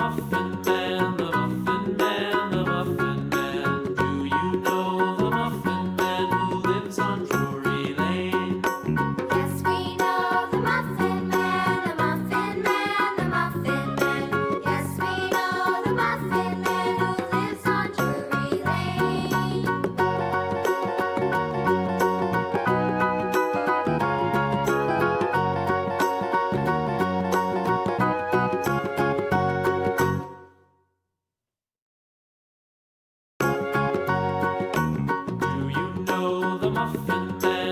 Muffin Man, the Muffin Man, the Muffin Man. Do you know the Muffin Man who lives on Drury Lane? Yes, we know the Muffin Man, the Muffin Man, the Muffin Man. Yes, we know the Muffin Man who lives on Drury Lane. Do you know the Muffin Man?